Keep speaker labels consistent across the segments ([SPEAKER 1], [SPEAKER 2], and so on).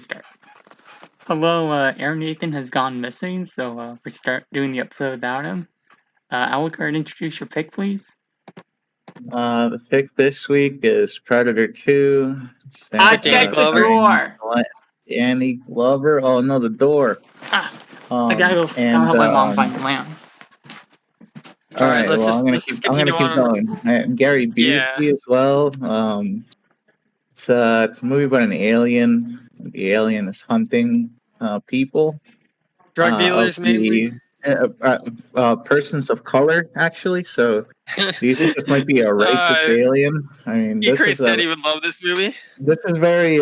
[SPEAKER 1] start. Hello, Aaron Nathan has gone missing, so we start doing the episode without him. Alucard, introduce your pick, please.
[SPEAKER 2] The pick this week is Predator 2.
[SPEAKER 1] I checked the door!
[SPEAKER 2] Danny Glover. Oh, no, the door.
[SPEAKER 1] I gotta go help my mom find the lamp.
[SPEAKER 2] All right, I'm gonna keep going. And Gary Busey as well. It's a movie about an alien. The alien is hunting people.
[SPEAKER 3] Drug dealers, mainly.
[SPEAKER 2] Persons of color, actually. So, do you think this might be a racist alien? I mean,
[SPEAKER 3] Chris said he would love this movie.
[SPEAKER 2] This is very,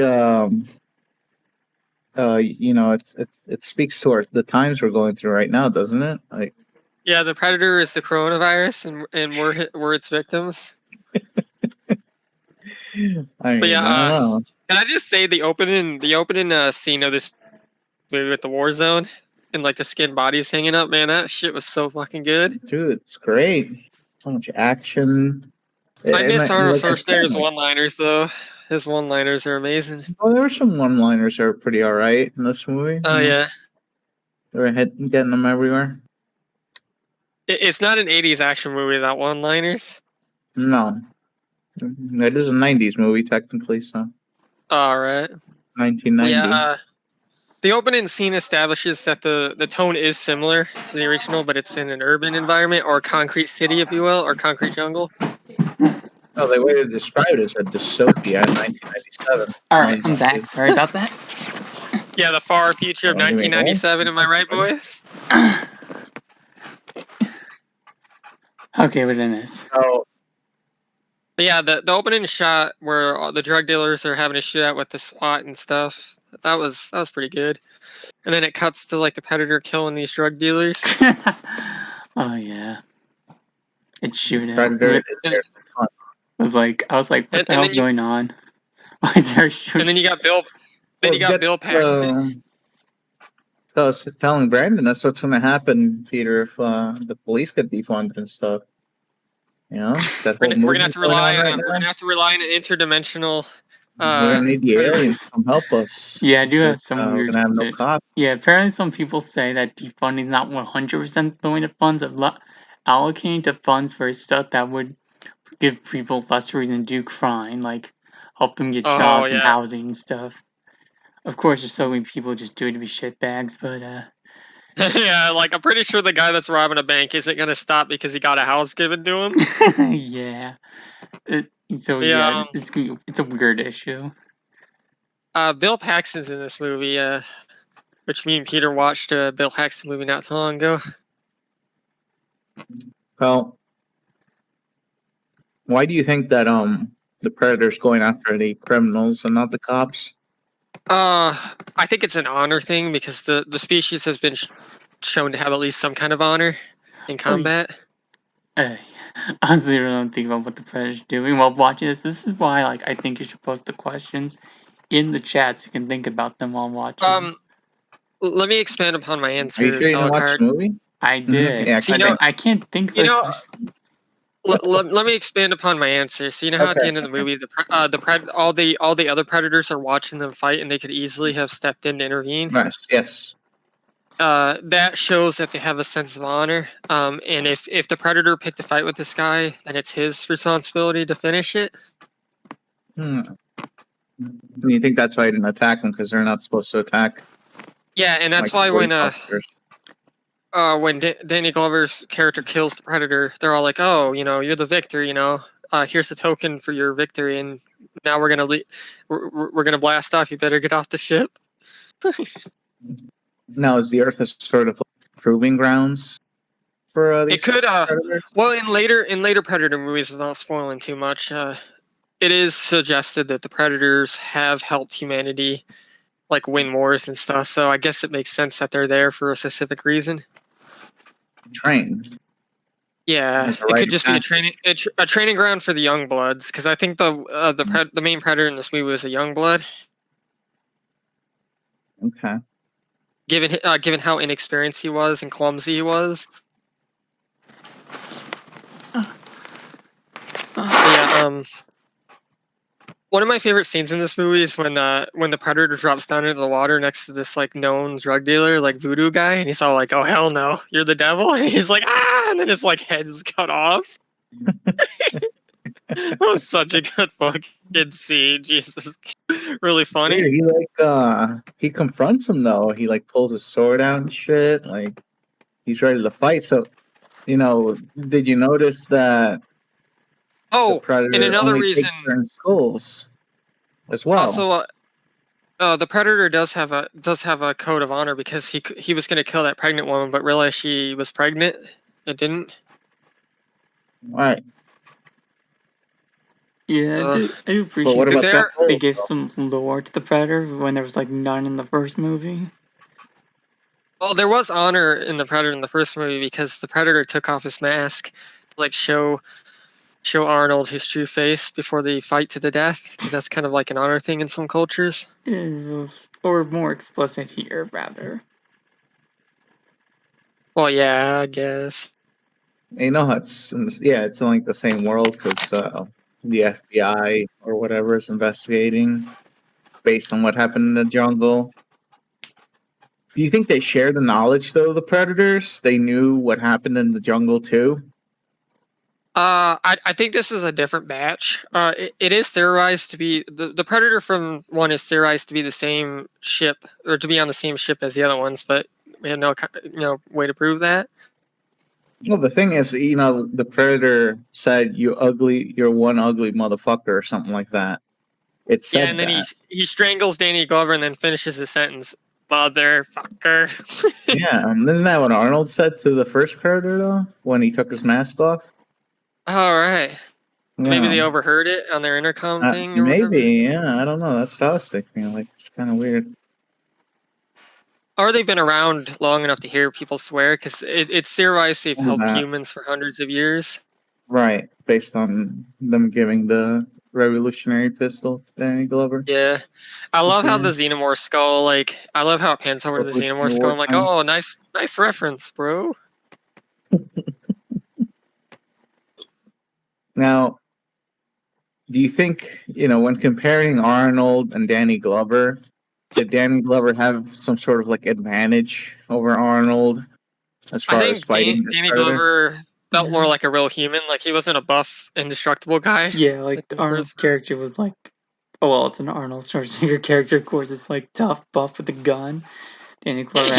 [SPEAKER 2] it speaks to the times we're going through right now, doesn't it? Like,
[SPEAKER 3] yeah, the Predator is the coronavirus, and we're its victims.
[SPEAKER 2] I don't know.
[SPEAKER 3] Can I just say the opening scene of this movie with the war zone and like the skin bodies hanging up, man, that shit was so fucking good.
[SPEAKER 2] Dude, it's great. So much action.
[SPEAKER 3] I miss Arnold Schwarzenegger's one-liners though. His one-liners are amazing.
[SPEAKER 2] Oh, there were some one-liners that were pretty alright in this movie.
[SPEAKER 3] Oh yeah.
[SPEAKER 2] They were getting them everywhere.
[SPEAKER 3] It's not an 80s action movie without one-liners.
[SPEAKER 2] No. It is a 90s movie, technically, so.
[SPEAKER 3] Alright.
[SPEAKER 2] 1990.
[SPEAKER 3] Yeah, the opening scene establishes that the tone is similar to the original, but it's in an urban environment, or a concrete city, if you will, or concrete jungle.
[SPEAKER 2] Oh, the way to describe it is a dystopia in 1997.
[SPEAKER 1] Alright, I'm back. Sorry about that.
[SPEAKER 3] Yeah, the far future of 1997, am I right, boys?
[SPEAKER 1] Okay, what did I miss?
[SPEAKER 2] Oh.
[SPEAKER 3] Yeah, the opening shot where all the drug dealers are having a shootout with the SWAT and stuff, that was pretty good. And then it cuts to like the Predator killing these drug dealers.
[SPEAKER 1] Oh yeah, it's shooting.
[SPEAKER 2] Predator.
[SPEAKER 1] I was like, what the hell's going on? Why is there shooting?
[SPEAKER 3] And then you got Bill. Then you got Bill Paxton.
[SPEAKER 2] So I was telling Brandon that's what's going to happen, Peter, if the police get defunded and stuff. You know, that whole
[SPEAKER 3] we're gonna have to rely on an interdimensional.
[SPEAKER 2] We're gonna need the aliens to come help us.
[SPEAKER 1] Yeah, I do have some weird.
[SPEAKER 2] We're gonna have no cops.
[SPEAKER 1] Yeah, apparently some people say that defunding is not 100% throwing the funds, of allocating the funds for stuff that would give people less reason to do crime, like help them get jobs and housing and stuff. Of course, there's so many people just do it to be shitbags, but
[SPEAKER 3] yeah, like I'm pretty sure the guy that's robbing a bank isn't gonna stop because he got a house given to him.
[SPEAKER 1] Yeah. It's a weird issue.
[SPEAKER 3] Bill Paxton's in this movie, which me and Peter watched a Bill Paxton movie not too long ago.
[SPEAKER 2] Well, why do you think that the Predator's going after the criminals and not the cops?
[SPEAKER 3] I think it's an honor thing because the species has been shown to have at least some kind of honor in combat.
[SPEAKER 1] Hey, honestly, I don't think about what the Predator's doing while watching this. This is why, I think you should post the questions in the chat so you can think about them while watching.
[SPEAKER 3] Let me expand upon my answer.
[SPEAKER 2] Are you sure you didn't watch the movie?
[SPEAKER 1] I did.
[SPEAKER 2] Mm-hmm. Yeah,
[SPEAKER 1] I can't think.
[SPEAKER 3] Let me expand upon my answer. So you know how at the end of the movie, all the other predators are watching them fight, and they could easily have stepped in to intervene.
[SPEAKER 2] Yes.
[SPEAKER 3] That shows that they have a sense of honor. And if the predator picked a fight with this guy, then it's his responsibility to finish it.
[SPEAKER 2] You think that's why I didn't attack them because they're not supposed to attack?
[SPEAKER 3] Yeah, and that's why when Danny Glover's character kills the predator, they're all like, "Oh, you're the victor. Here's a token for your victory, and now we're gonna blast off. You better get off the ship."
[SPEAKER 2] Now, is the Earth a sort of proving grounds for these?
[SPEAKER 3] It could. Well, in later Predator movies, without spoiling too much, it is suggested that the Predators have helped humanity, win wars and stuff. So I guess it makes sense that they're there for a specific reason.
[SPEAKER 2] Train.
[SPEAKER 3] Yeah, it could just be a training ground for the young bloods, because I think the main predator in this movie was a young blood.
[SPEAKER 2] Okay.
[SPEAKER 3] Given how inexperienced he was and clumsy he was. One of my favorite scenes in this movie is when the predator drops down into the water next to this like known drug dealer, like voodoo guy, and he's all like, "Oh hell no, you're the devil!" And he's like, "Ah!" And then his like head's cut off. That was such a good fucking scene. Jesus, really funny.
[SPEAKER 2] Yeah, he confronts him though. He like pulls his sword out and shit. Like he's ready to fight. So, did you notice that?
[SPEAKER 3] Oh,
[SPEAKER 2] the Predator
[SPEAKER 3] and another
[SPEAKER 2] only
[SPEAKER 3] reason.
[SPEAKER 2] takes certain skulls as well.
[SPEAKER 3] Also, the Predator does have a code of honor because he was going to kill that pregnant woman, but realized she was pregnant. It didn't.
[SPEAKER 2] Right.
[SPEAKER 1] Yeah, I do appreciate
[SPEAKER 2] But what about
[SPEAKER 3] that
[SPEAKER 1] they gave some lore to the Predator when there was like none in the first movie.
[SPEAKER 3] Well, there was honor in the Predator in the first movie because the Predator took off his mask to like show Arnold his true face before they fight to the death, because that's kind of like an honor thing in some cultures.
[SPEAKER 1] Or more explicit here, rather.
[SPEAKER 3] Well, yeah, I guess.
[SPEAKER 2] It's in like the same world because the FBI or whatever is investigating based on what happened in the jungle. Do you think they share the knowledge though? The Predators, they knew what happened in the jungle too.
[SPEAKER 3] I think this is a different batch. It is theorized to be the Predator from one is theorized to be the same ship or to be on the same ship as the other ones, but we have no way to prove that.
[SPEAKER 2] Well, the thing is, the Predator said, "You're one ugly motherfucker," or something like that. It said
[SPEAKER 3] yeah, and then he strangles Danny Glover and then finishes his sentence, "Motherfucker."
[SPEAKER 2] Yeah, isn't that what Arnold said to the first Predator though when he took his mask off?
[SPEAKER 3] All right.
[SPEAKER 2] Yeah.
[SPEAKER 3] Maybe they overheard it on their intercom thing or
[SPEAKER 2] maybe,
[SPEAKER 3] whatever.
[SPEAKER 2] yeah. I don't know. That's what I was thinking. Like, it's kind of weird.
[SPEAKER 3] Or they've been around long enough to hear people swear, because it's theorized they've helped humans for hundreds of years.
[SPEAKER 2] Right, based on them giving the revolutionary pistol to Danny Glover.
[SPEAKER 3] Yeah. I love how the Xenomorph skull, I love how it pans over to the Xenomorph skull. I'm like, oh, nice reference, bro.
[SPEAKER 2] Now, do you think, when comparing Arnold and Danny Glover, did Danny Glover have some sort of like advantage over Arnold as far as fighting this
[SPEAKER 3] Danny
[SPEAKER 2] Predator?
[SPEAKER 3] Glover felt more like a real human. Like, he wasn't a buff, indestructible guy.
[SPEAKER 1] Yeah, like Arnold's character was like, oh well, it's an Arnold Schwarzenegger character. Of course, it's like tough, buff with a gun. Danny Glover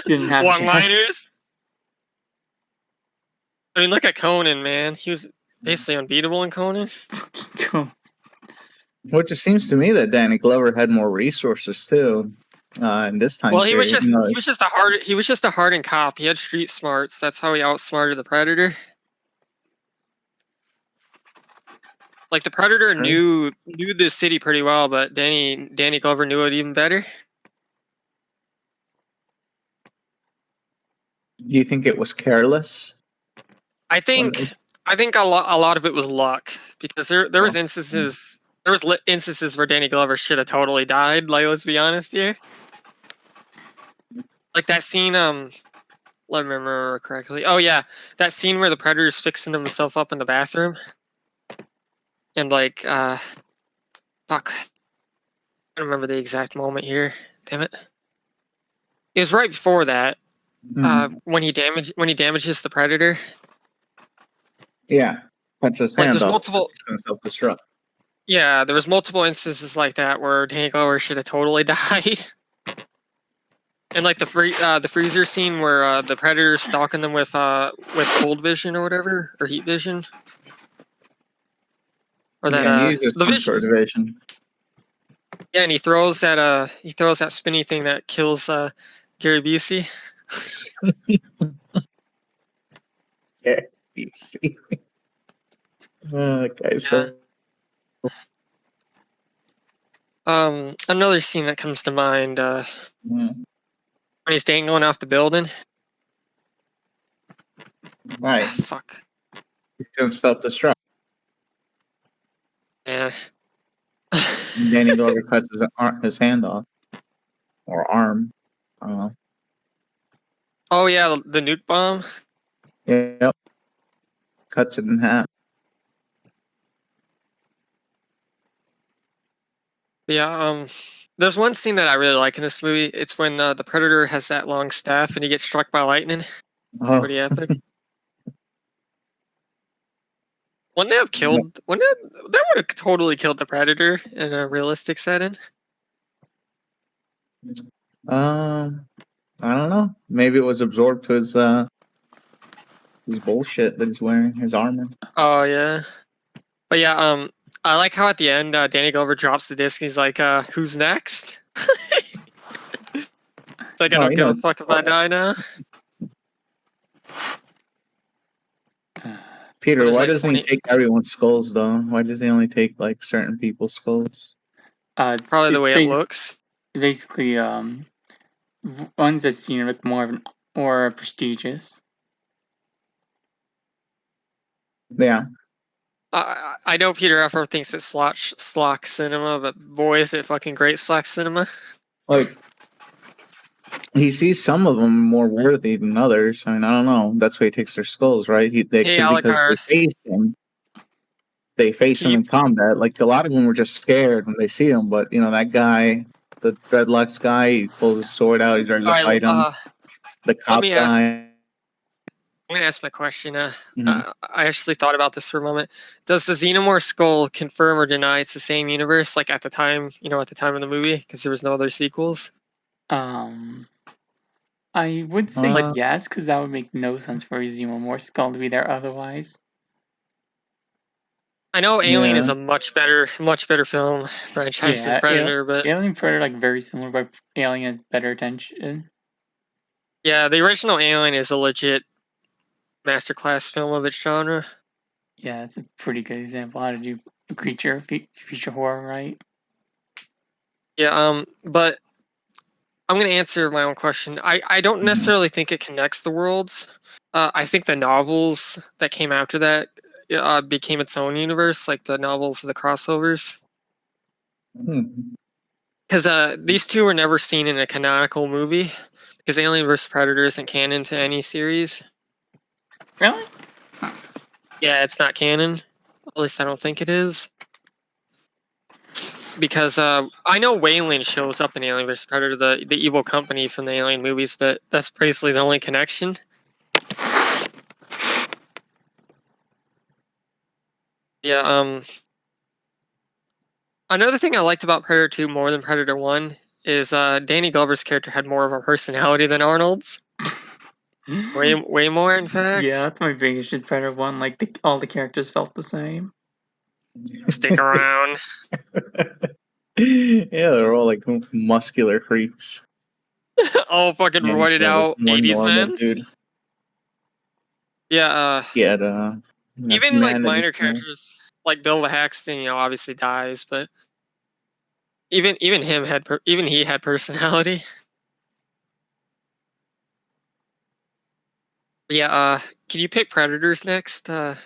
[SPEAKER 1] didn't have
[SPEAKER 3] one-liners. I mean, look at Conan, man. He was basically unbeatable in Conan.
[SPEAKER 2] Well, it just seems to me that Danny Glover had more resources too. In this time,
[SPEAKER 3] well, he was just a hardened cop. He had street smarts. That's how he outsmarted the Predator. Like, the Predator knew the city pretty well, but Danny Glover knew it even better.
[SPEAKER 2] Do you think it was careless?
[SPEAKER 3] I think a lot of it was luck, because there was instances where Danny Glover should have totally died. Like, let's be honest here. Like that scene, let me remember correctly. Oh yeah, that scene where the Predator's fixing himself up in the bathroom, and fuck, I don't remember the exact moment here. Damn it! It was right before that. When he damages the Predator.
[SPEAKER 2] Yeah, punch his hand
[SPEAKER 3] there's
[SPEAKER 2] off.
[SPEAKER 3] Multiple
[SPEAKER 2] self-destruct.
[SPEAKER 3] Yeah, there was multiple instances like that where Danny Glover should have totally died. And like the freezer scene where the Predator's stalking them with cold vision or whatever, or heat vision, or that
[SPEAKER 2] the vision.
[SPEAKER 3] Yeah, and he throws that spinny thing that kills Gary Busey.
[SPEAKER 2] Gary Busey. Okay, so.
[SPEAKER 3] Another scene that comes to mind when he's dangling off the building.
[SPEAKER 2] Right.
[SPEAKER 3] Fuck.
[SPEAKER 2] He's gonna self-destruct.
[SPEAKER 3] Yeah.
[SPEAKER 2] Danny Glover cuts his hand off. Or arm. I don't know.
[SPEAKER 3] Oh yeah, the nuke bomb.
[SPEAKER 2] Yep. Cuts it in half.
[SPEAKER 3] Yeah, there's one scene that I really like in this movie. It's when the Predator has that long staff and he gets struck by lightning.
[SPEAKER 2] Oh.
[SPEAKER 3] Pretty epic. Wouldn't they have killed? That would have totally killed the Predator in a realistic setting?
[SPEAKER 2] I don't know. Maybe it was absorbed to his bullshit that he's wearing, his armor.
[SPEAKER 3] Oh yeah, but yeah, I like how at the end Danny Glover drops the disc and he's like, "Who's next?" Like, I don't give a fuck if I die now.
[SPEAKER 2] Peter, why doesn't he take everyone's skulls though? Why does he only take like certain people's skulls?
[SPEAKER 3] Probably the way it looks.
[SPEAKER 1] Basically, ones that seem like more of an or prestigious.
[SPEAKER 2] Yeah.
[SPEAKER 3] I know Peter Afro thinks it's slock cinema, but boy, is it fucking great slock cinema.
[SPEAKER 2] Like, he sees some of them more worthy than others. I mean, I don't know. That's why he takes their skulls, right? Because they face him in combat. Like, a lot of them were just scared when they see him, but, you know, that guy, the dreadlocks guy, he pulls his sword out, he's ready to fight him. The cop guy.
[SPEAKER 3] I'm gonna ask my question. I actually thought about this for a moment. Does the Xenomorph skull confirm or deny it's the same universe? Like at the time, at the time of the movie, because there was no other sequels.
[SPEAKER 1] I would say yes, because that would make no sense for a Xenomorph skull to be there otherwise.
[SPEAKER 3] I know Alien is a much better film franchise than Predator, but
[SPEAKER 1] Alien Predator like very similar, but Alien has better attention.
[SPEAKER 3] Yeah, the original Alien is a legit masterclass film of its genre.
[SPEAKER 1] Yeah, it's a pretty good example how to do creature horror right.
[SPEAKER 3] Yeah, but I'm gonna answer my own question. I don't necessarily think it connects the worlds. I think the novels that came after that became its own universe, like the novels of the crossovers. Because these two were never seen in a canonical movie, because Alien vs. Predator isn't canon to any series.
[SPEAKER 1] Really?
[SPEAKER 3] Yeah, it's not canon. At least I don't think it is. Because I know Weyland shows up in Alien vs. Predator, the evil company from the Alien movies, but that's basically the only connection. Yeah, another thing I liked about Predator 2 more than Predator 1 is Danny Glover's character had more of a personality than Arnold's. Way more, in fact.
[SPEAKER 1] Yeah, that's my biggest with Predator 1. Like, all the characters felt the same.
[SPEAKER 3] Stick around.
[SPEAKER 2] Yeah, they're all like muscular creeps.
[SPEAKER 3] All fucking roided out 80s man.
[SPEAKER 2] Dude.
[SPEAKER 3] Yeah, even like minor
[SPEAKER 2] characters
[SPEAKER 3] like Bill the Haxton, obviously dies, but even he had personality. Yeah, can you pick Predators next at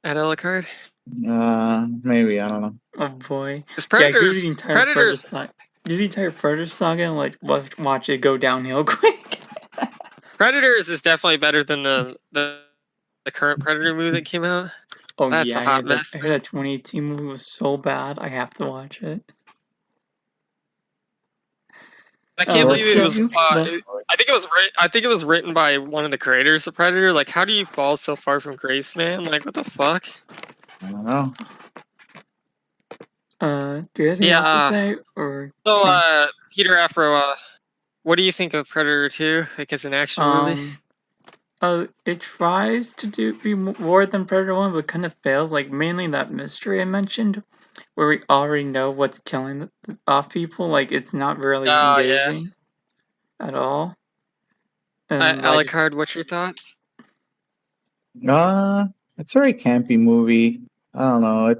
[SPEAKER 3] Alucard?
[SPEAKER 2] Maybe, I don't know.
[SPEAKER 1] Oh boy.
[SPEAKER 3] Predators,
[SPEAKER 1] do the entire Predator saga and like watch it go downhill quick.
[SPEAKER 3] Predators is definitely better than the current Predator movie that came out.
[SPEAKER 1] Oh
[SPEAKER 3] that's
[SPEAKER 1] yeah,
[SPEAKER 3] a hot mess.
[SPEAKER 1] I heard that 2018 movie was so bad. I have to watch it.
[SPEAKER 3] I can't believe it was. I think it was written by one of the creators of Predator. Like, how do you fall so far from grace, man? Like, what the fuck?
[SPEAKER 2] I don't know.
[SPEAKER 1] Do you have anything else to say? Or
[SPEAKER 3] so, Peter Afro, what do you think of Predator 2? Like, as an action movie?
[SPEAKER 1] It tries to be more than Predator 1, but kind of fails. Like, mainly that mystery I mentioned, where we already know what's killing off people. Like, it's not really engaging at all.
[SPEAKER 3] Alucard, what's your thoughts?
[SPEAKER 2] It's a very campy movie. I don't know.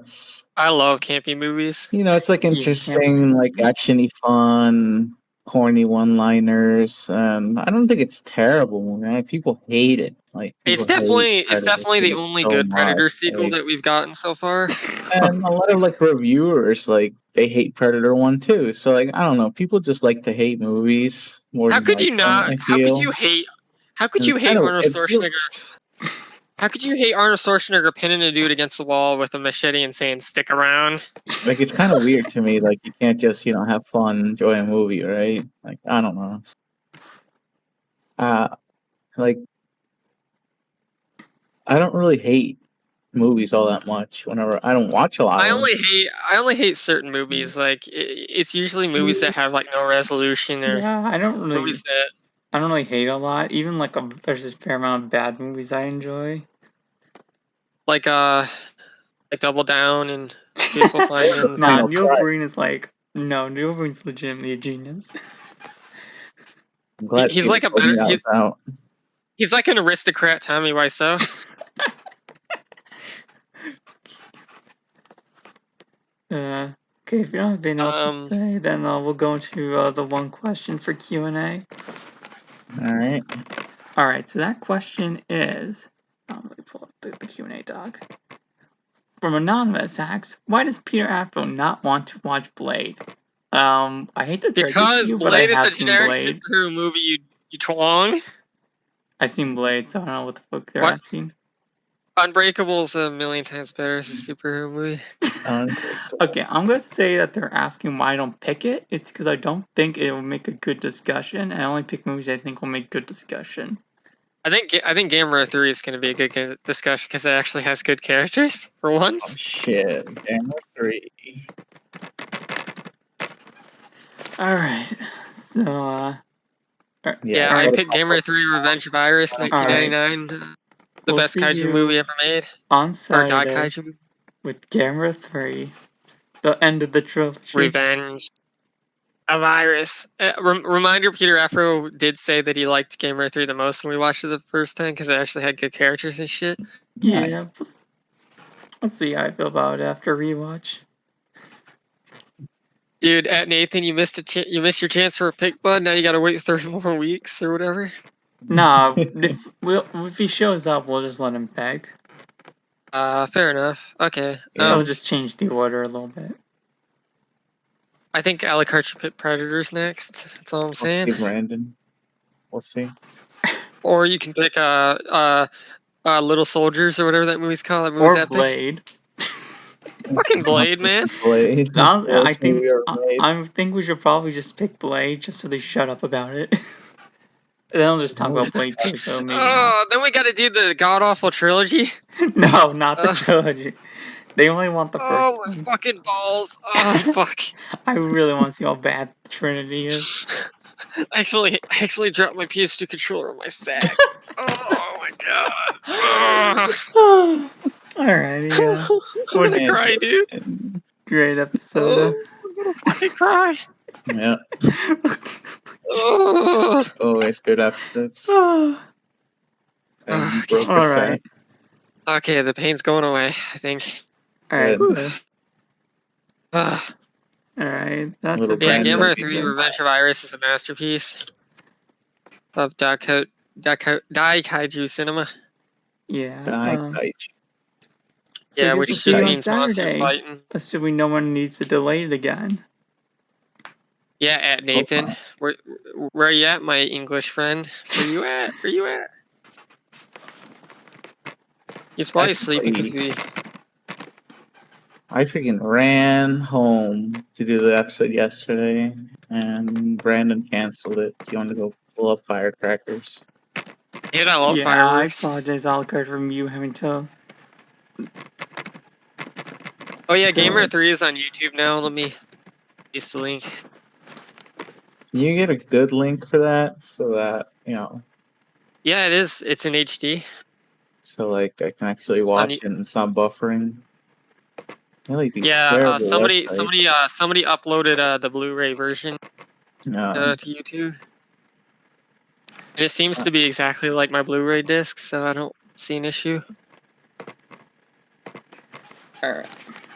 [SPEAKER 3] I love campy movies.
[SPEAKER 2] It's like interesting, like actiony fun, corny one-liners, and I don't think it's terrible, man. People hate it. Like,
[SPEAKER 3] it's definitely the only good Predator sequel that we've gotten so far.
[SPEAKER 2] And a lot of like reviewers, like, they hate Predator 1 too. So, like, I don't know. People just like to hate movies more.
[SPEAKER 3] How could you not? How could you hate Arnold Schwarzenegger? How could you hate Arnold Schwarzenegger pinning a dude against the wall with a machete and saying "stick around"?
[SPEAKER 2] Like, it's kind of weird to me. Like, you can't just have fun, enjoy a movie, right? Like, I don't know. Like, I don't really hate movies all that much. Whenever I don't watch a lot
[SPEAKER 3] I
[SPEAKER 2] of them.
[SPEAKER 3] only hate certain movies. Like it's usually movies that have like no resolution or
[SPEAKER 1] Yeah, I don't
[SPEAKER 3] movies that
[SPEAKER 1] really hate a lot. Even like there's a fair amount of bad movies I enjoy.
[SPEAKER 3] like Double Down and Beautiful Findings.
[SPEAKER 1] Nah,
[SPEAKER 2] Final
[SPEAKER 1] Neil
[SPEAKER 2] Cut.
[SPEAKER 1] Breen is like no, Neil Breen's legitimately a genius.
[SPEAKER 2] I'm glad
[SPEAKER 3] He's like a
[SPEAKER 2] told me
[SPEAKER 3] better.
[SPEAKER 2] that was out.
[SPEAKER 3] He's like an aristocrat, Tommy Wiseau.
[SPEAKER 1] Okay, if you don't have anything else to say, then we'll go into the one question for Q&A.
[SPEAKER 2] Alright.
[SPEAKER 1] Alright, so that question is... let me pull up the Q&A doc. From Anonymous asks, why does Peter Afro not want to watch Blade? I hate to break it to
[SPEAKER 3] Because
[SPEAKER 1] you, but I
[SPEAKER 3] Blade is a
[SPEAKER 1] have seen
[SPEAKER 3] generic
[SPEAKER 1] Blade.
[SPEAKER 3] superhero movie. You twang.
[SPEAKER 1] I've seen Blade, so I don't know what the fuck they're
[SPEAKER 3] What?
[SPEAKER 1] asking.
[SPEAKER 3] Unbreakable's a million times better as a superhero movie.
[SPEAKER 1] Okay, I'm gonna say that they're asking why I don't pick it. It's because I don't think it will make a good discussion. I only pick movies I think will make good discussion.
[SPEAKER 3] I think Gamera 3 is going to be a good discussion because it actually has good characters for once.
[SPEAKER 2] Oh shit, Gamera 3.
[SPEAKER 1] Alright, so
[SPEAKER 3] yeah, I picked Gamera 3 Revenge of Iris 1999. The
[SPEAKER 1] we'll
[SPEAKER 3] best
[SPEAKER 1] see
[SPEAKER 3] kaiju
[SPEAKER 1] you
[SPEAKER 3] movie ever made.
[SPEAKER 1] on
[SPEAKER 3] Or
[SPEAKER 1] Saturday
[SPEAKER 3] kaiju movie.
[SPEAKER 1] with Gamera 3, the end of the trilogy.
[SPEAKER 3] Revenge of Iris. Reminder: Peter Afro did say that he liked Gamera 3 the most when we watched it the first time because it actually had good characters and shit.
[SPEAKER 1] Yeah, let's see how I feel about it after rewatch.
[SPEAKER 3] Dude, at Nathan, you missed your chance for a pick, bud. Now you gotta wait 30 more weeks or whatever.
[SPEAKER 1] Nah, if he shows up, we'll just let him pick.
[SPEAKER 3] Fair enough. Okay.
[SPEAKER 1] I'll just change the order a little bit.
[SPEAKER 3] I think Alucard should pick Predators next. That's all I'm saying.
[SPEAKER 2] Brandon. We'll see.
[SPEAKER 3] Or you can pick Little Soldiers or whatever that movie's called. That movie's
[SPEAKER 1] Or
[SPEAKER 3] epic.
[SPEAKER 1] Blade.
[SPEAKER 3] Fucking Blade, man.
[SPEAKER 2] Blade.
[SPEAKER 1] I think we should probably just pick Blade just so they shut up about it. Then I'll just talk about Blade 2, so maybe
[SPEAKER 3] then we gotta do the god-awful trilogy.
[SPEAKER 1] No, not the trilogy. They only want the first
[SPEAKER 3] Oh,
[SPEAKER 1] one.
[SPEAKER 3] my fucking balls. Oh, fuck.
[SPEAKER 1] I really want to see how bad the Trinity is.
[SPEAKER 3] I actually dropped my PS2 controller on my sack. Oh, my God.
[SPEAKER 1] Alrighty, yeah.
[SPEAKER 3] I'm gonna cry, dude.
[SPEAKER 1] Great episode.
[SPEAKER 3] I'm gonna fucking cry.
[SPEAKER 2] Yeah. Always good episodes. And you broke a sack.
[SPEAKER 3] Okay, the pain's going away, I think.
[SPEAKER 1] Alright.
[SPEAKER 3] Alright,
[SPEAKER 1] That's it.
[SPEAKER 3] Yeah, Gamera 3 Revenge of Iris is a masterpiece of Dai Kaiju cinema.
[SPEAKER 1] Yeah.
[SPEAKER 2] Kaiju.
[SPEAKER 1] So
[SPEAKER 3] yeah, which just means monsters
[SPEAKER 1] Saturday,
[SPEAKER 3] fighting.
[SPEAKER 1] assuming no one needs to delay it again.
[SPEAKER 3] Yeah, at Nathan. Where are you at, my English friend? Where you at? He's probably sleeping because
[SPEAKER 2] I freaking ran home to do the episode yesterday, and Brandon canceled it. So he wanted to go pull up firecrackers.
[SPEAKER 3] Dude, I love fireworks.
[SPEAKER 1] I apologize, Alucard, from you having to.
[SPEAKER 3] Oh yeah, Gamer 3 is on YouTube now. Let me use the link.
[SPEAKER 2] Can you get a good link for that so that,
[SPEAKER 3] Yeah, it is. It's in HD.
[SPEAKER 2] So, like, I can actually watch it and it's not buffering.
[SPEAKER 3] Yeah, somebody uploaded the Blu-ray version to YouTube. And it seems to be exactly like my Blu-ray disc, so I don't see an issue.
[SPEAKER 1] Alright.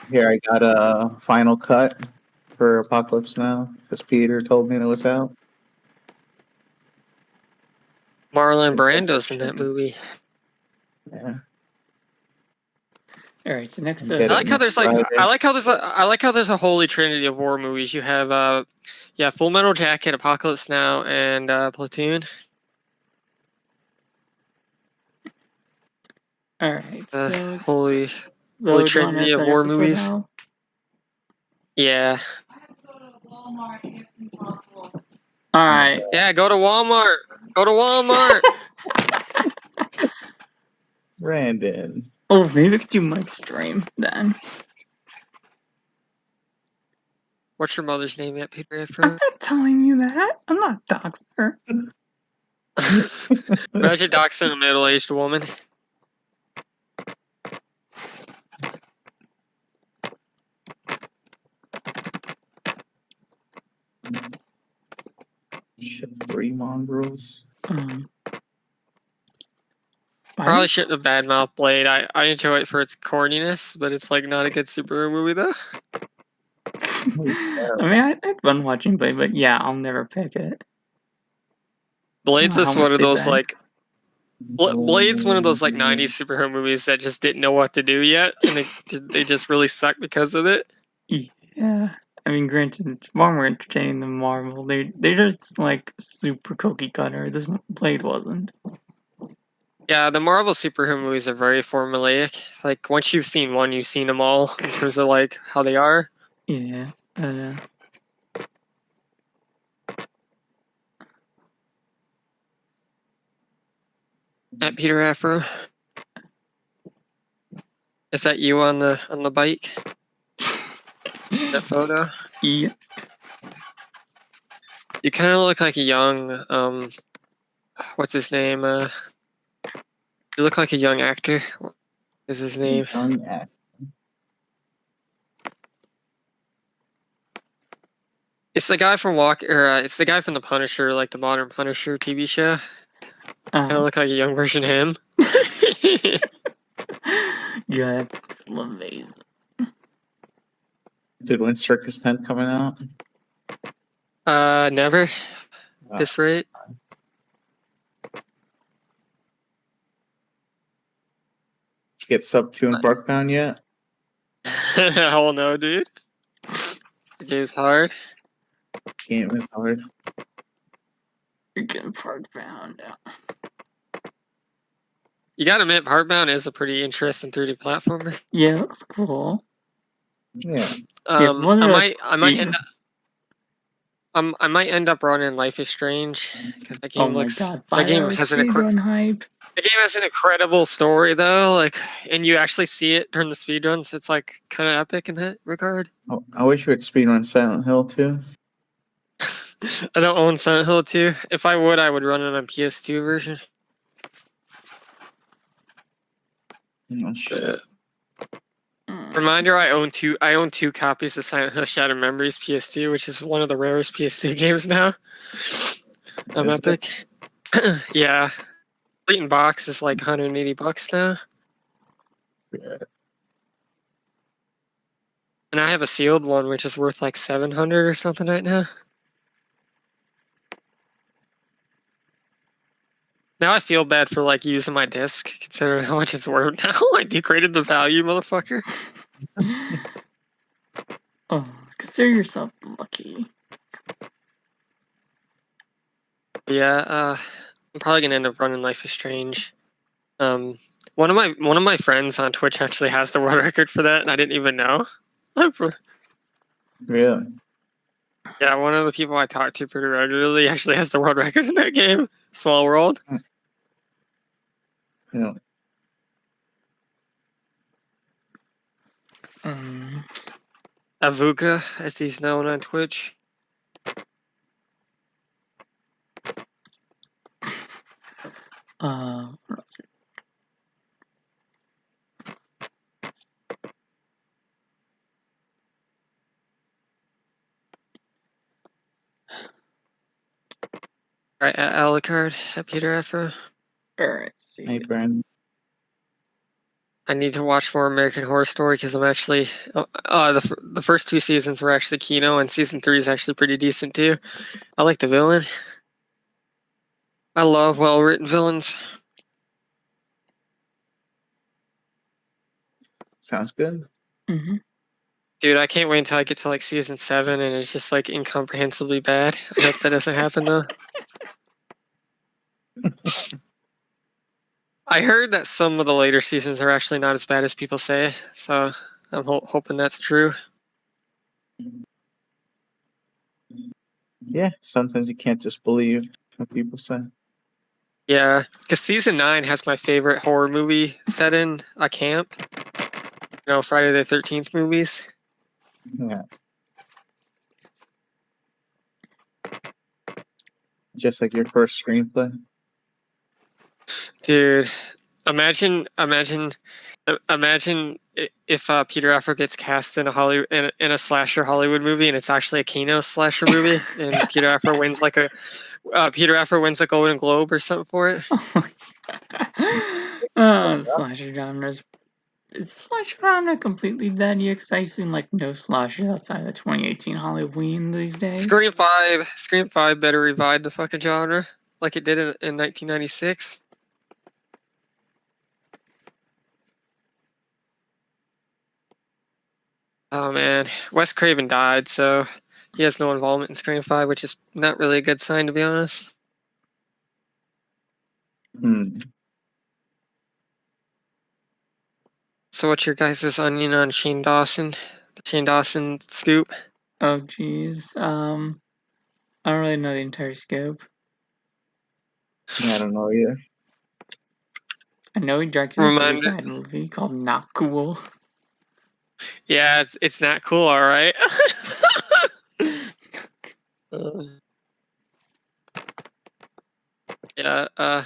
[SPEAKER 2] Here, I got a final cut for Apocalypse Now, because Peter told me it was out.
[SPEAKER 3] Marlon Brando's in that movie.
[SPEAKER 2] Yeah.
[SPEAKER 1] All right. So next,
[SPEAKER 3] I like how there's a holy trinity of war movies. You have Full Metal Jacket, Apocalypse Now, and Platoon.
[SPEAKER 1] Alright, so...
[SPEAKER 3] Holy
[SPEAKER 1] So
[SPEAKER 3] trinity of war movies.
[SPEAKER 1] Now?
[SPEAKER 3] Yeah.
[SPEAKER 1] Alright.
[SPEAKER 3] Yeah, go to Walmart. Go to Walmart.
[SPEAKER 2] Brandon.
[SPEAKER 1] Oh, maybe we could do Mike's stream then.
[SPEAKER 3] What's your mother's name yet, Peter?
[SPEAKER 1] I'm not telling you that. I'm not a doxer.
[SPEAKER 3] Imagine doxing a middle-aged woman.
[SPEAKER 2] Shit, 3 mongrels.
[SPEAKER 3] Probably shouldn't have badmouthed Blade. I enjoy it for its corniness, but it's like not a good superhero movie though.
[SPEAKER 1] I mean, I had fun watching Blade, but yeah, I'll never pick it.
[SPEAKER 3] Blade's just one of those like Blade's one of those like 90s superhero movies that just didn't know what to do yet, and they just really suck because of it.
[SPEAKER 1] Yeah, I mean, granted, it's far more entertaining than Marvel. They just like super cookie cutter. This Blade wasn't.
[SPEAKER 3] Yeah, the Marvel superhero movies are very formulaic. Like once you've seen one, you've seen them all in terms of like how they are.
[SPEAKER 1] Yeah, I know.
[SPEAKER 3] At Peter Afro. Is that you on the bike? That photo?
[SPEAKER 1] Yeah.
[SPEAKER 3] You kind of look like a young what's his name? You look like a young actor. What is his name?
[SPEAKER 2] Young actor.
[SPEAKER 3] It's the guy from it's the guy from the Punisher, like the modern Punisher TV show. Kind of look like a young version of him.
[SPEAKER 1] Yeah, that's amazing.
[SPEAKER 2] Dude, when's Circus Tent coming out?
[SPEAKER 3] Never. This rate.
[SPEAKER 2] Did you get sub 2 in Parkbound yet?
[SPEAKER 3] Hell no, dude. The game's hard.
[SPEAKER 2] Game is hard.
[SPEAKER 1] You're getting Parkbound now.
[SPEAKER 3] You gotta admit, Parkbound is a pretty interesting 3D platformer.
[SPEAKER 1] Yeah, it looks cool.
[SPEAKER 2] Yeah.
[SPEAKER 3] I might end up running Life is Strange because that game that game has an incredible story though. Like, and you actually see it during the speedruns. It's like kind of epic in that regard.
[SPEAKER 2] Oh, I wish you would speedrun Silent Hill too.
[SPEAKER 3] I don't own Silent Hill 2. If I would run it on PS2 version.
[SPEAKER 2] Oh, shit.
[SPEAKER 3] Reminder: I own two copies of Silent Hill Shattered Memories PS2, which is one of the rarest PS2 games now. I'm epic. Yeah, complete in box is like $180 now.
[SPEAKER 2] Yeah.
[SPEAKER 3] And I have a sealed one, which is worth like $700 or something right now. Now I feel bad for like using my disc, considering how much it's worth now. I degraded the value, motherfucker.
[SPEAKER 1] Oh, consider yourself lucky.
[SPEAKER 3] Yeah, I'm probably gonna end up running Life is Strange. One of my friends on Twitch actually has the world record for that, and I didn't even know.
[SPEAKER 2] Really?
[SPEAKER 3] Yeah, one of the people I talk to pretty regularly actually has the world record in that game. Small world.
[SPEAKER 2] Yeah.
[SPEAKER 3] Avuka, as he's known on Twitch.
[SPEAKER 1] What else?
[SPEAKER 3] Right, at Alucard, at Peter Afro.
[SPEAKER 1] Alright, see.
[SPEAKER 2] Hey, Brandon.
[SPEAKER 3] I need to watch more American Horror Story because I'm actually the first 2 seasons were actually Kino, and season 3 is actually pretty decent too. I like the villain. I love well-written villains.
[SPEAKER 2] Sounds good.
[SPEAKER 1] Mm-hmm.
[SPEAKER 3] Dude, I can't wait until I get to like season 7 and it's just like incomprehensibly bad. I hope that doesn't happen though. I heard that some of the later seasons are actually not as bad as people say, so I'm hoping that's true.
[SPEAKER 2] Yeah, sometimes you can't just believe what people say.
[SPEAKER 3] Yeah, because season 9 has my favorite horror movie set in a camp. You know, Friday the 13th movies.
[SPEAKER 2] Yeah. Just like your first screenplay.
[SPEAKER 3] Dude, imagine if Peter Afro gets cast in a slasher Hollywood movie, and it's actually a Kino slasher movie, and Peter Afro wins a Golden Globe or something for it.
[SPEAKER 1] Slasher genres. Is slasher genre completely dead yet? Because I've seen like no slashers outside of the 2018 Halloween these days.
[SPEAKER 3] Scream 5 better revive the fucking genre like it did in 1996. Oh man, Wes Craven died, so he has no involvement in Scream 5, which is not really a good sign, to be honest. So what's your guys' onion on Shane Dawson? The Shane Dawson scoop?
[SPEAKER 1] Oh geez. I don't really know the entire scope.
[SPEAKER 2] I don't know either.
[SPEAKER 1] I know he directed a really bad movie called Not Cool.
[SPEAKER 3] Yeah, it's not cool, alright. Yeah, I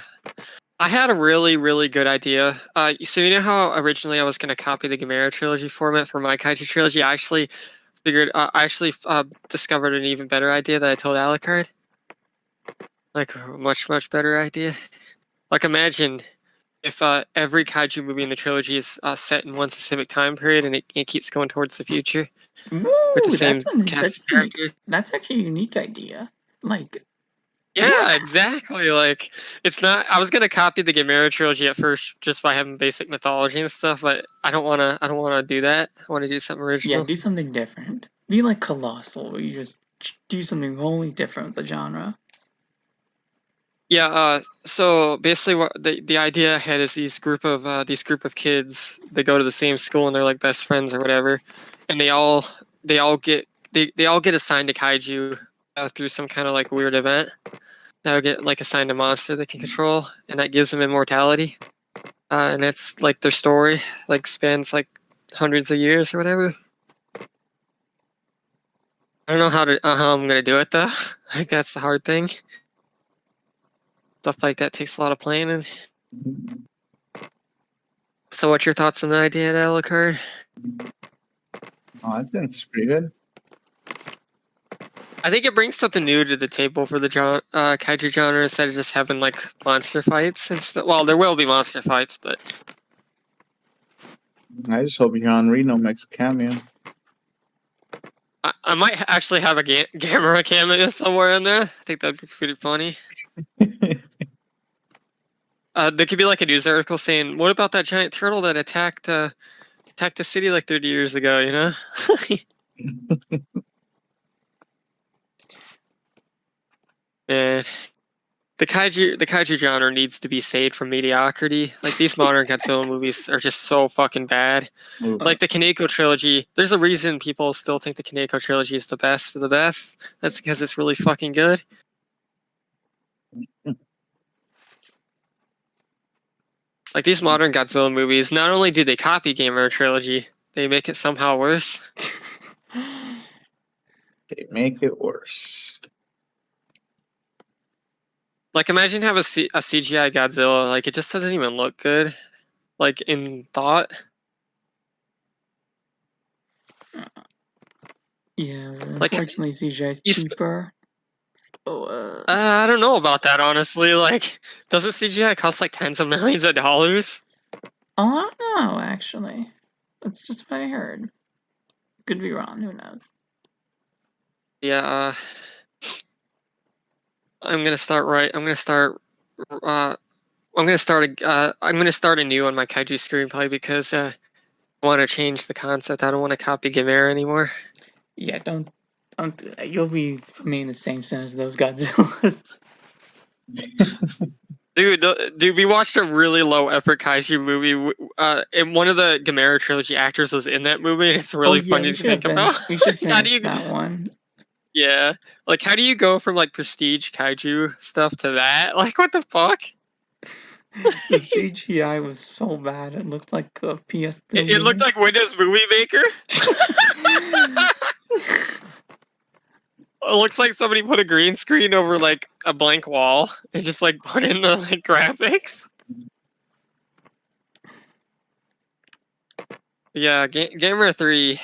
[SPEAKER 3] had a really, really good idea. So you know how originally I was going to copy the Gamera trilogy format for my Kaiju trilogy? I actually discovered an even better idea that I told Alucard. Like a much, much better idea. Like imagine if every Kaiju movie in the trilogy is set in one specific time period and it keeps going towards the future.
[SPEAKER 1] Ooh,
[SPEAKER 3] with the same cast of characters.
[SPEAKER 1] That's actually a unique idea. Like,
[SPEAKER 3] yeah, exactly. Like, it's not. I was gonna copy the Gamera trilogy at first, just by having basic mythology and stuff, but I don't wanna. I don't wanna do that. I want to do something original.
[SPEAKER 1] Yeah, do something different. Be like Colossal, where you just do something wholly different with the genre.
[SPEAKER 3] Yeah. So basically, what the idea I had is these group of kids. They go to the same school and they're like best friends or whatever, and they all get assigned to kaiju through some kind of like weird event. They'll get like assigned a monster they can control, and that gives them immortality. And that's like their story, like spans like hundreds of years or whatever. I don't know how I'm gonna do it though. Like that's the hard thing. Stuff like that takes a lot of planning. So, what's your thoughts on the idea that occurred?
[SPEAKER 2] Oh, I think it's pretty good.
[SPEAKER 3] I think it brings something new to the table for the kaiju genre instead of just having like monster fights and stuff. Well, there will be monster fights, but
[SPEAKER 2] I just hope John Reno makes a cameo.
[SPEAKER 3] I might actually have a Gamera cameo somewhere in there. I think that'd be pretty funny. There could be like a news article saying, "What about that giant turtle that attacked the city like 30 years ago?" You know. Man, the kaiju genre needs to be saved from mediocrity. Like these modern Godzilla movies are just so fucking bad. Like the Kaneko trilogy, there's a reason people still think the Kaneko trilogy is the best of the best. That's because it's really fucking good. Like these modern Godzilla movies, not only do they copy Gamera trilogy, they make it somehow worse.
[SPEAKER 2] They make it worse.
[SPEAKER 3] Like imagine have a CGI Godzilla, like it just doesn't even look good. Like in thought.
[SPEAKER 1] Yeah, unfortunately CGI is cheaper.
[SPEAKER 3] I don't know about that, honestly. Like, doesn't CGI cost like tens of millions of dollars?
[SPEAKER 1] I don't know, actually. That's just what I heard. Could be wrong, who knows?
[SPEAKER 3] Yeah, I'm gonna start anew on my kaiju screenplay because I want to change the concept. I don't want to copy Gamera anymore.
[SPEAKER 1] Yeah, don't do that. You'll be putting me in the same sense as those Godzillas.
[SPEAKER 3] Dude, we watched a really low effort kaiju movie. And one of the Gamera trilogy actors was in that movie, and it's really funny to think about.
[SPEAKER 1] We should
[SPEAKER 3] How do
[SPEAKER 1] finish
[SPEAKER 3] you,
[SPEAKER 1] that one.
[SPEAKER 3] Yeah, like how do you go from like prestige kaiju stuff to that? Like, what the fuck?
[SPEAKER 1] The CGI was so bad; it looked like a PS3.
[SPEAKER 3] It looked like Windows Movie Maker. It looks like somebody put a green screen over like a blank wall and just like put in the like graphics. Yeah, Gamera 3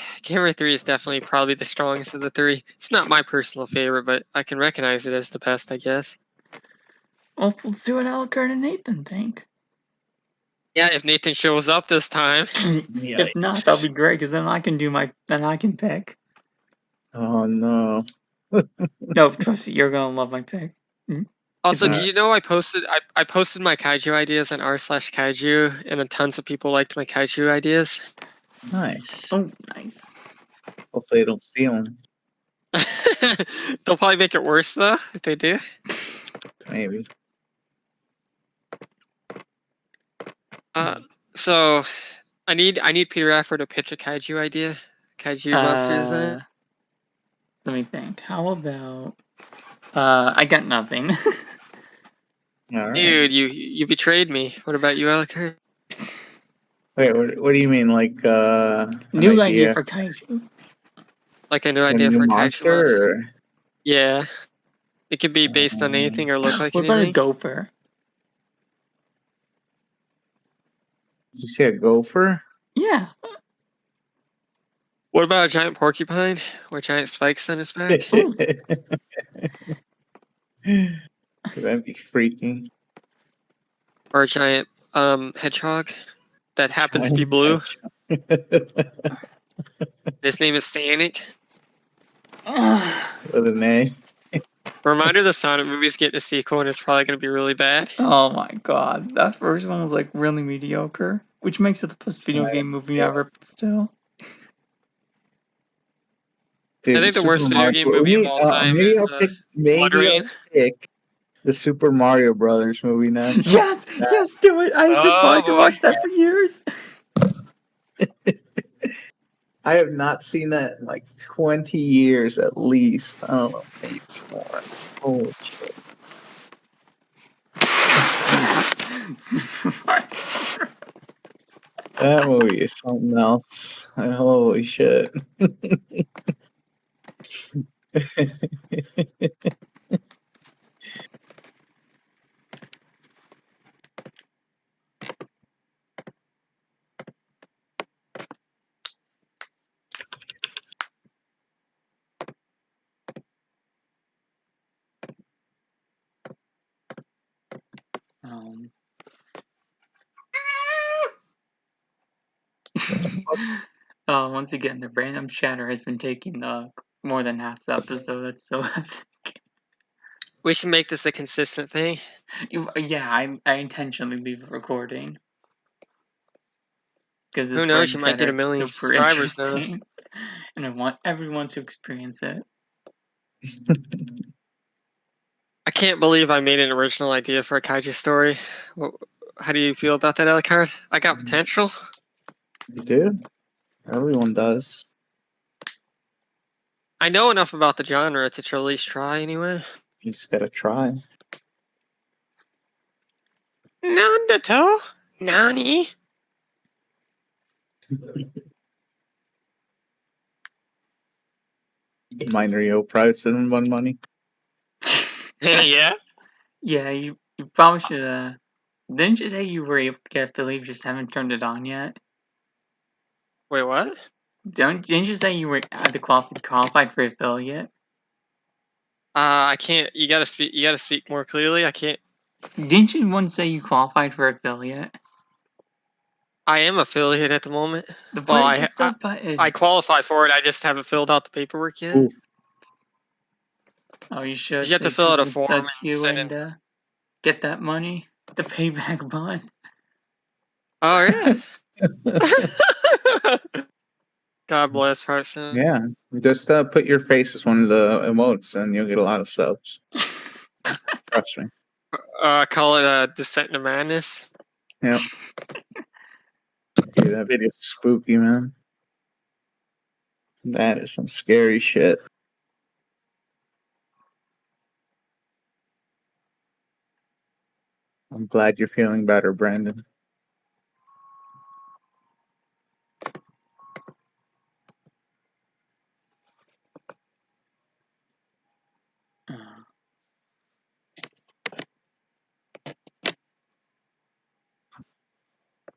[SPEAKER 3] is definitely probably the strongest of the three. It's not my personal favorite, but I can recognize it as the best, I guess.
[SPEAKER 1] Well, we'll see what Alucard and Nathan think.
[SPEAKER 3] Yeah, if Nathan shows up this time.
[SPEAKER 1] If not, that'll be great, because then I can pick.
[SPEAKER 2] Oh no.
[SPEAKER 1] No, trust me, you're gonna love my pick.
[SPEAKER 3] Also, did you know I posted my kaiju ideas on r/kaiju, and tons of people liked my kaiju ideas.
[SPEAKER 2] Nice.
[SPEAKER 1] Oh, nice.
[SPEAKER 2] Hopefully they don't steal them.
[SPEAKER 3] They'll probably make it worse though if they do.
[SPEAKER 2] Maybe.
[SPEAKER 3] So I need Peter Affer to pitch a kaiju idea. Kaiju monster design.
[SPEAKER 1] Let me think. How about I got nothing.
[SPEAKER 2] All right.
[SPEAKER 3] Dude, you betrayed me. What about you, Alucard?
[SPEAKER 2] Wait, what do you mean? Like
[SPEAKER 1] new idea for kaiju?
[SPEAKER 3] Like a new idea for a kaiju monster?
[SPEAKER 2] Or?
[SPEAKER 3] Yeah. It could be based on anything or look like
[SPEAKER 1] what
[SPEAKER 3] anything.
[SPEAKER 1] What about a gopher?
[SPEAKER 2] Did you say a gopher?
[SPEAKER 1] Yeah.
[SPEAKER 3] What about a giant porcupine with giant spikes on his back?
[SPEAKER 2] That'd be freaking.
[SPEAKER 3] Or a giant hedgehog that happens to be blue. His name is Sanic.
[SPEAKER 2] With an A.
[SPEAKER 3] Reminder: the Sonic movie's getting a sequel, and it's probably going to be really bad.
[SPEAKER 1] Oh my god, that first one was like really mediocre, which makes it the best video game movie ever. But still,
[SPEAKER 2] dude,
[SPEAKER 3] I think the worst video game movie of all time
[SPEAKER 2] maybe
[SPEAKER 3] is
[SPEAKER 2] I'll pick the Super Mario Brothers movie next.
[SPEAKER 1] Yes, do it. I've been wanting to watch that for years.
[SPEAKER 2] I have not seen that in like 20 years at least. I don't know, maybe more. Holy shit. That movie is something else. Holy shit.
[SPEAKER 1] Once again, the random chatter has been taking more than half the episode. That's so epic.
[SPEAKER 3] We should make this a consistent thing.
[SPEAKER 1] Yeah, I intentionally leave a recording. Because
[SPEAKER 3] who knows, you might get 1 million subscribers now.
[SPEAKER 1] And I want everyone to experience it.
[SPEAKER 3] I can't believe I made an original idea for a kaiju story. How do you feel about that, Alucard? I got potential.
[SPEAKER 2] You do? Everyone does.
[SPEAKER 3] I know enough about the genre to at least try anyway.
[SPEAKER 2] You just gotta try.
[SPEAKER 3] Nandato? Nani?
[SPEAKER 2] Mine Rio price and won money.
[SPEAKER 3] Yeah?
[SPEAKER 1] Yeah, you probably should, didn't you say you were able to get affiliate, you just haven't turned it on yet?
[SPEAKER 3] Wait, what?
[SPEAKER 1] Didn't you say you were qualified for affiliate?
[SPEAKER 3] I can't. You gotta speak more clearly. I can't.
[SPEAKER 1] Didn't you once say you qualified for affiliate?
[SPEAKER 3] I am affiliate at the moment.
[SPEAKER 1] I
[SPEAKER 3] qualify for it. I just haven't filled out the paperwork yet.
[SPEAKER 2] Ooh.
[SPEAKER 1] Oh, you should.
[SPEAKER 3] You have to fill out a form
[SPEAKER 1] and get that money, the payback bond.
[SPEAKER 3] Oh yeah. God bless, person.
[SPEAKER 2] Yeah, just put your face as one of the emotes, and you'll get a lot of subs. Trust me.
[SPEAKER 3] Call it a Descent into Madness.
[SPEAKER 2] Yep. Dude, that video's spooky, man. That is some scary shit. I'm glad you're feeling better, Brandon.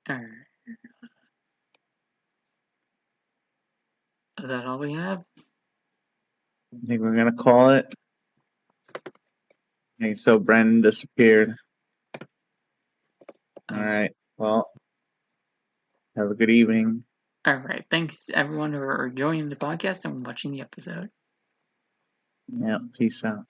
[SPEAKER 1] Alright. Is that all we have?
[SPEAKER 2] I think we're gonna call it. Okay, so Brandon disappeared. Alright, well, have a good evening.
[SPEAKER 1] Alright, thanks everyone for joining the podcast and watching the episode.
[SPEAKER 2] Yeah, peace out.